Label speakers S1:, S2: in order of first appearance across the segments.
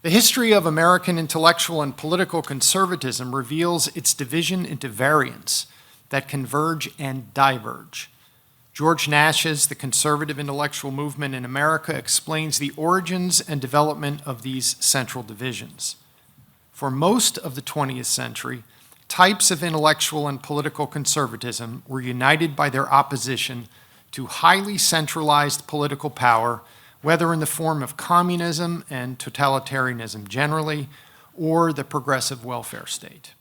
S1: The history of American intellectual and political conservatism reveals its division into variants that converge and diverge. George Nash's The Conservative Intellectual Movement in America explains the origins and development of these central divisions. For most of the 20th century, types of intellectual and political conservatism were united by their opposition to highly centralized political power, whether in the form of communism and totalitarianism generally, or the progressive welfare state.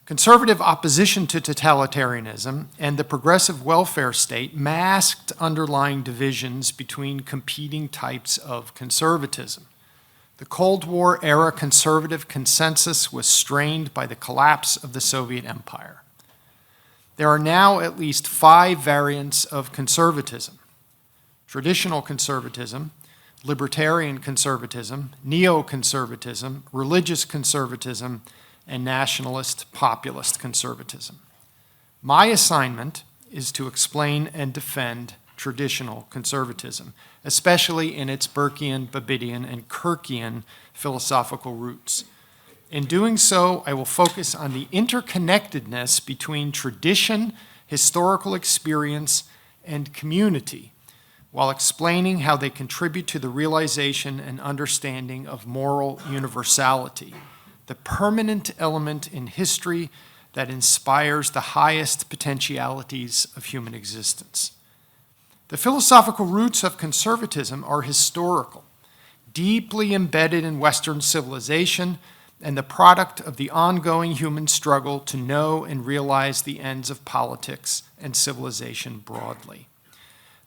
S1: Conservative opposition to totalitarianism and the progressive welfare state masked underlying divisions between competing types of conservatism. The Cold War era conservative consensus was strained by the collapse of the Soviet Empire. There are now at least 5 variants of conservatism: traditional conservatism, libertarian conservatism, neoconservatism, religious conservatism, and nationalist populist conservatism. My assignment is to explain and defend traditional conservatism, especially in its Burkean, Babbittian, and Kirkian philosophical roots. In doing so, I will focus on the interconnectedness between tradition, historical experience, and community, while explaining how they contribute to the realization and understanding of moral universality, the permanent element in history that inspires the highest potentialities of human existence. The philosophical roots of conservatism are historical, deeply embedded in Western civilization, and the product of the ongoing human struggle to know and realize the ends of politics and civilization broadly.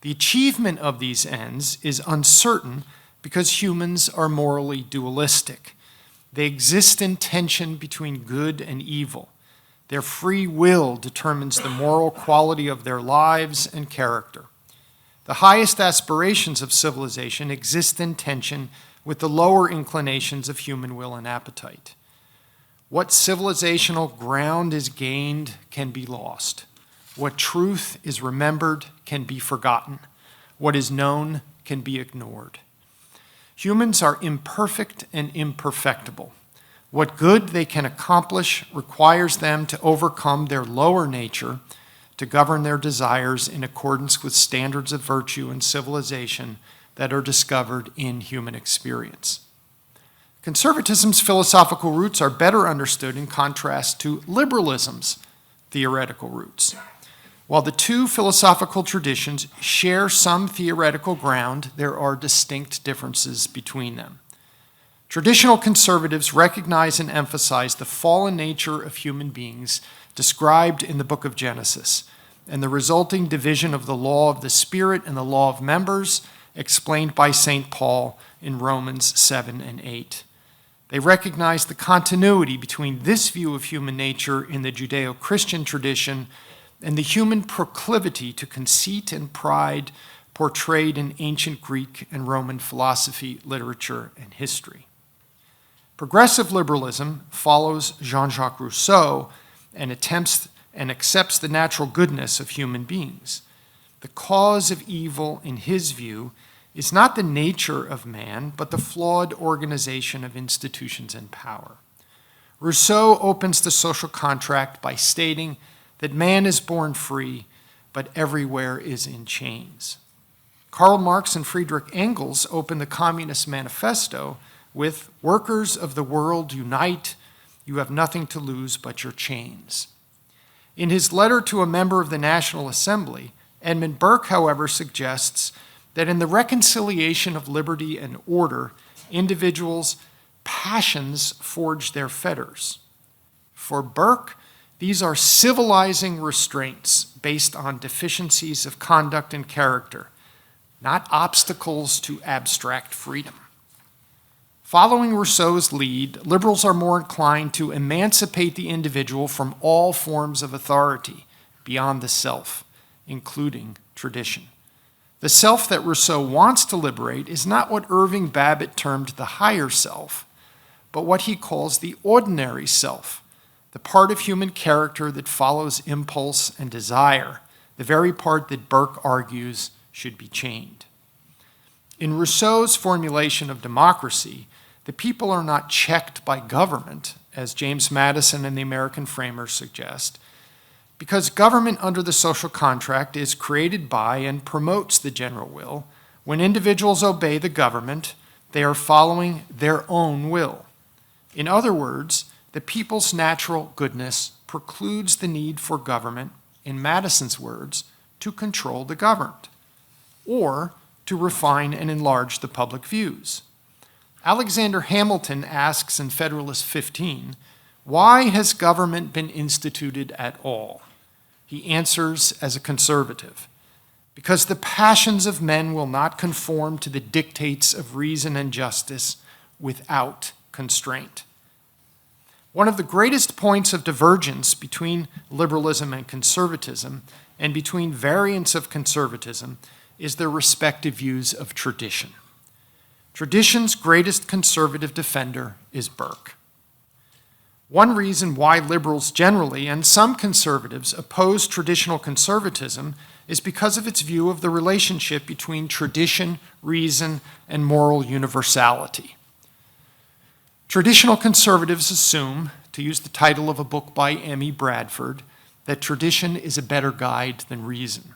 S1: The achievement of these ends is uncertain because humans are morally dualistic. They exist in tension between good and evil. Their free will determines the moral quality of their lives and character. The highest aspirations of civilization exist in tension with the lower inclinations of human will and appetite. What civilizational ground is gained can be lost. What truth is remembered can be forgotten. What is known can be ignored. Humans are imperfect and imperfectible. What good they can accomplish requires them to overcome their lower nature, to govern their desires in accordance with standards of virtue and civilization that are discovered in human experience. Conservatism's philosophical roots are better understood in contrast to liberalism's theoretical roots. While the two philosophical traditions share some theoretical ground, there are distinct differences between them. Traditional conservatives recognize and emphasize the fallen nature of human beings described in the book of Genesis, and the resulting division of the law of the Spirit and the law of members explained by St. Paul in Romans 7 and 8. They recognize the continuity between this view of human nature in the Judeo-Christian tradition and the human proclivity to conceit and pride portrayed in ancient Greek and Roman philosophy, literature, and history. Progressive liberalism follows Jean-Jacques Rousseau and accepts the natural goodness of human beings. The cause of evil, in his view, is not the nature of man, but the flawed organization of institutions and power. Rousseau opens the social contract by stating that man is born free, but everywhere is in chains. Karl Marx and Friedrich Engels open the Communist Manifesto with, "Workers of the world, unite. You have nothing to lose but your chains." In his letter to a member of the National Assembly, Edmund Burke, however, suggests that in the reconciliation of liberty and order, individuals' passions forge their fetters. For Burke, these are civilizing restraints based on deficiencies of conduct and character, not obstacles to abstract freedom. Following Rousseau's lead, liberals are more inclined to emancipate the individual from all forms of authority beyond the self, including tradition. The self that Rousseau wants to liberate is not what Irving Babbitt termed the higher self, but what he calls the ordinary self, the part of human character that follows impulse and desire, the very part that Burke argues should be chained. In Rousseau's formulation of democracy, The people are not checked by government, as James Madison and the American framers suggest, because government under the social contract is created by and promotes the general will. When individuals obey the government, they are following their own will. In other words, the people's natural goodness precludes the need for government, in Madison's words, to control the governed, or to refine and enlarge the public views. Alexander Hamilton asks in Federalist 15, why has government been instituted at all? He answers as a conservative, because the passions of men will not conform to the dictates of reason and justice without constraint. One of the greatest points of divergence between liberalism and conservatism, and between variants of conservatism, is their respective views of tradition. Tradition's greatest conservative defender is Burke. One reason why liberals generally, and some conservatives, oppose traditional conservatism is because of its view of the relationship between tradition, reason, and moral universality. Traditional conservatives assume, to use the title of a book by M.E. Bradford, that tradition is a better guide than reason.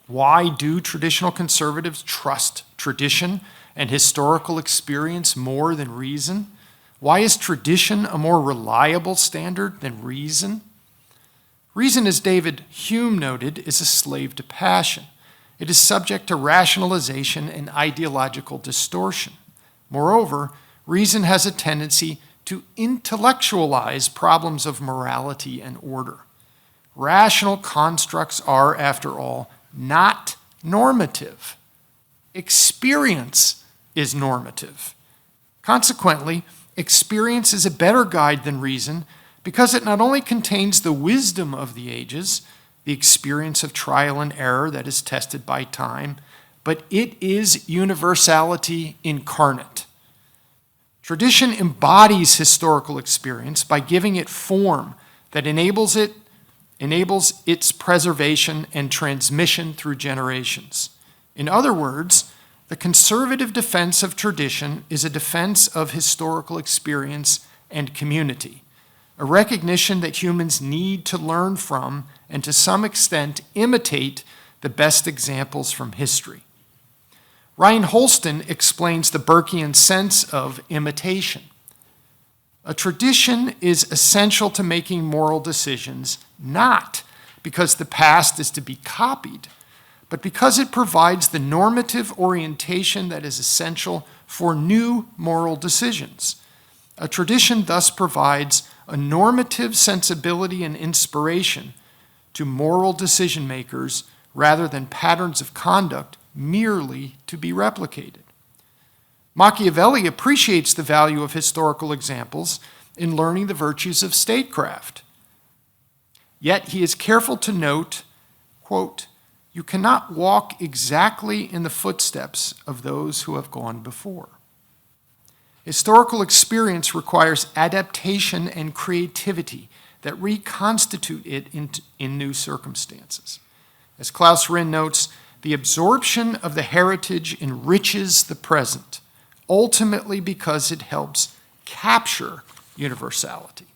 S1: Why do traditional conservatives trust tradition and historical experience more than reason? Why is tradition a more reliable standard than reason? Reason, as David Hume noted, is a slave to passion. It is subject to rationalization and ideological distortion. Moreover, reason has a tendency to intellectualize problems of morality and order. Rational constructs are, after all, not normative. Experience is normative. Consequently, experience is a better guide than reason because it not only contains the wisdom of the ages, the experience of trial and error that is tested by time, but it is universality incarnate. Tradition embodies historical experience by giving it form that enables its preservation and transmission through generations. In other words, the conservative defense of tradition is a defense of historical experience and community, a recognition that humans need to learn from and to some extent imitate the best examples from history. Ryan Holston explains the Burkean sense of imitation. A tradition is essential to making moral decisions, not because the past is to be copied, but because it provides the normative orientation that is essential for new moral decisions. A tradition thus provides a normative sensibility and inspiration to moral decision makers rather than patterns of conduct merely to be replicated. Machiavelli appreciates the value of historical examples in learning the virtues of statecraft. Yet he is careful to note, quote, "You cannot walk exactly in the footsteps of those who have gone before." Historical experience requires adaptation and creativity that reconstitute it in new circumstances. As Klaus Rinn notes, the absorption of the heritage enriches the present, ultimately because it helps capture universality.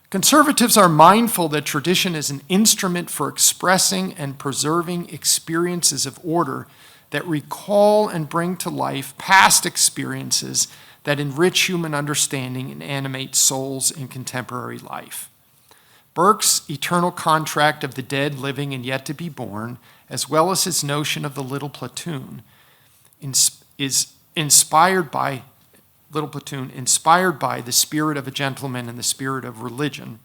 S1: Conservatives are mindful that tradition is an instrument for expressing and preserving experiences of order that recall and bring to life past experiences that enrich human understanding and animate souls in contemporary life. Burke's eternal contract of the dead, living, and yet to be born, as well as his notion of the little platoon, is inspired by the spirit of a gentleman and the spirit of religion,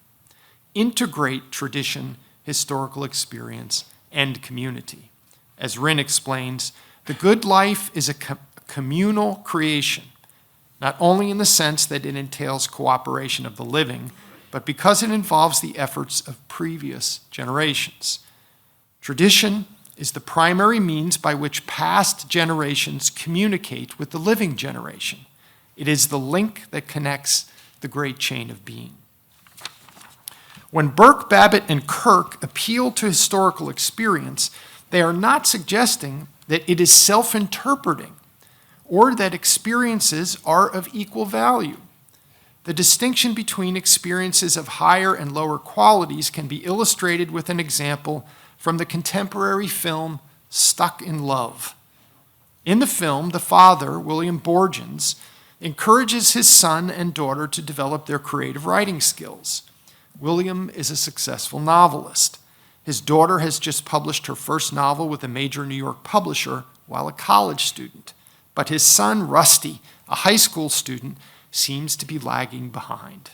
S1: integrate tradition, historical experience, and community. As Rinn explains, the good life is a communal creation, not only in the sense that it entails cooperation of the living, but because it involves the efforts of previous generations. Tradition is the primary means by which past generations communicate with the living generation. It is the link that connects the great chain of being. When Burke, Babbitt, and Kirk appeal to historical experience, they are not suggesting that it is self-interpreting or that experiences are of equal value. The distinction between experiences of higher and lower qualities can be illustrated with an example from the contemporary film Stuck in Love. In the film, the father, William Borgens, encourages his son and daughter to develop their creative writing skills. William is a successful novelist. His daughter has just published her first novel with a major New York publisher while a college student. But his son, Rusty, a high school student, seems to be lagging behind.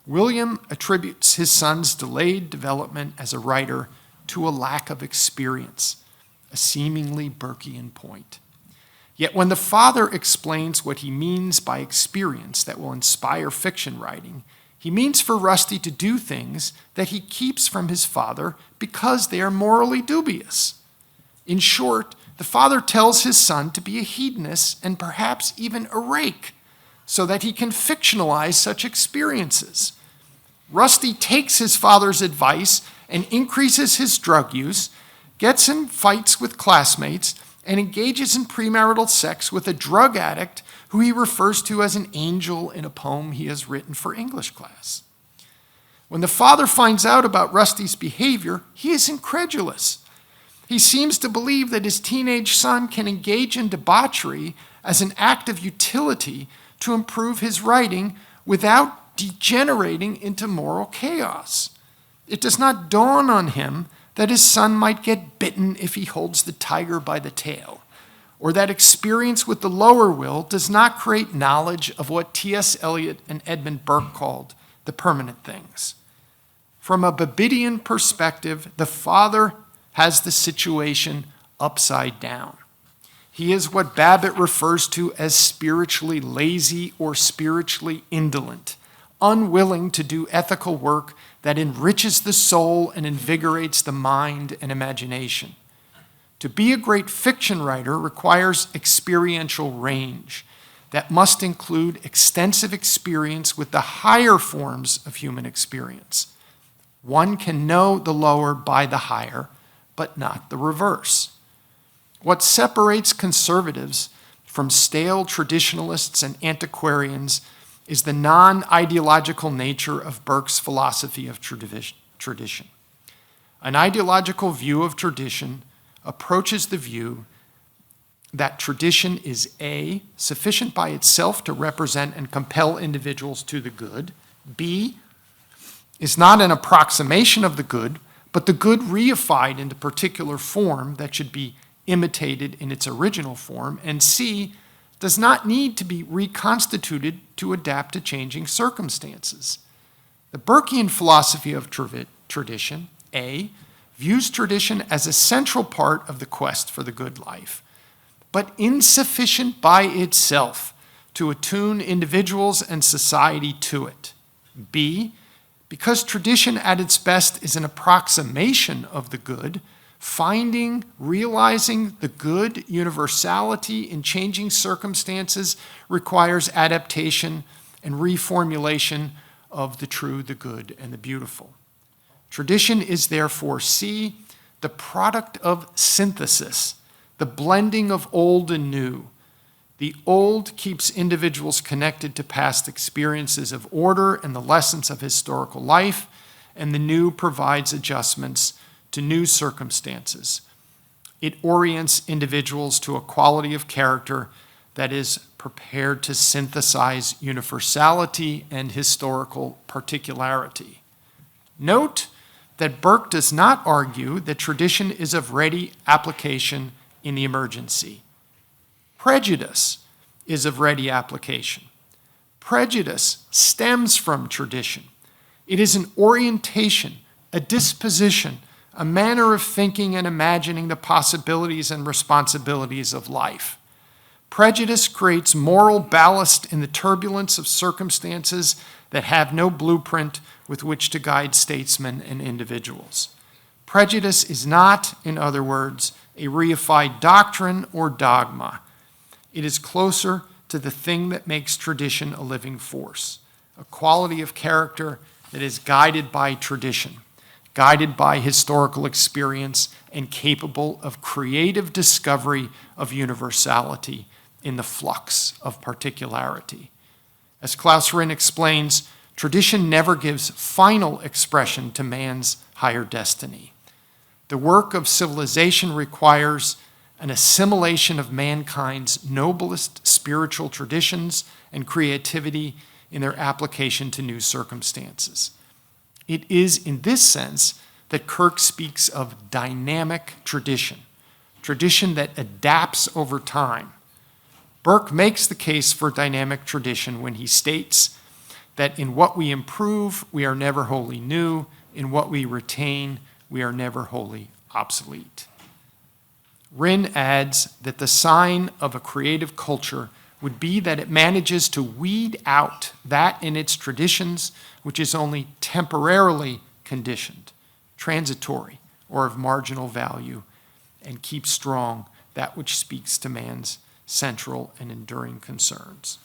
S1: William attributes his son's delayed development as a writer to a lack of experience, a seemingly Burkean point. Yet when the father explains what he means by experience that will inspire fiction writing, he means for Rusty to do things that he keeps from his father because they are morally dubious. In short, the father tells his son to be a hedonist and perhaps even a rake so that he can fictionalize such experiences. Rusty takes his father's advice and increases his drug use, gets in fights with classmates, and engages in premarital sex with a drug addict who he refers to as an angel in a poem he has written for English class. When the father finds out about Rusty's behavior, he is incredulous. He seems to believe that his teenage son can engage in debauchery as an act of utility to improve his writing without degenerating into moral chaos. It does not dawn on him that his son might get bitten if he holds the tiger by the tail, or that experience with the lower will does not create knowledge of what T.S. Eliot and Edmund Burke called the permanent things. From a Babbittian perspective, the father has the situation upside down. He is what Babbitt refers to as spiritually lazy or spiritually indolent, unwilling to do ethical work that enriches the soul and invigorates the mind and imagination. To be a great fiction writer requires experiential range that must include extensive experience with the higher forms of human experience. One can know the lower by the higher, but not the reverse. What separates conservatives from stale traditionalists and antiquarians is the non-ideological nature of Burke's philosophy of tradition. An ideological view of tradition approaches the view that tradition is A, sufficient by itself to represent and compel individuals to the good, B, is not an approximation of the good, but the good reified into particular form that should be imitated in its original form, and C, does not need to be reconstituted to adapt to changing circumstances. The Burkean philosophy of tradition, A, views tradition as a central part of the quest for the good life, but insufficient by itself to attune individuals and society to it. B, because tradition at its best is an approximation of the good, finding, realizing the good universality in changing circumstances requires adaptation and reformulation of the true, the good, and the beautiful. Tradition is therefore, C, the product of synthesis, the blending of old and new. The old keeps individuals connected to past experiences of order and the lessons of historical life, and the new provides adjustments to new circumstances. It orients individuals to a quality of character that is prepared to synthesize universality and historical particularity. Note that Burke does not argue that tradition is of ready application in the emergency. Prejudice is of ready application. Prejudice stems from tradition. It is an orientation, a disposition, a manner of thinking and imagining the possibilities and responsibilities of life. Prejudice creates moral ballast in the turbulence of circumstances that have no blueprint with which to guide statesmen and individuals. Prejudice is not, in other words, a reified doctrine or dogma. It is closer to the thing that makes tradition a living force, a quality of character that is guided by tradition, guided by historical experience, and capable of creative discovery of universality in the flux of particularity. As Klaus Rinn explains, tradition never gives final expression to man's higher destiny. The work of civilization requires an assimilation of mankind's noblest spiritual traditions and creativity in their application to new circumstances. It is in this sense that Kirk speaks of dynamic tradition, tradition that adapts over time. Burke makes the case for dynamic tradition when he states that in what we improve, we are never wholly new. In what we retain, we are never wholly obsolete. Rinn adds that the sign of a creative culture would be that it manages to weed out that in its traditions which is only temporarily conditioned, transitory, or of marginal value, and keep strong that which speaks to man's central and enduring concerns.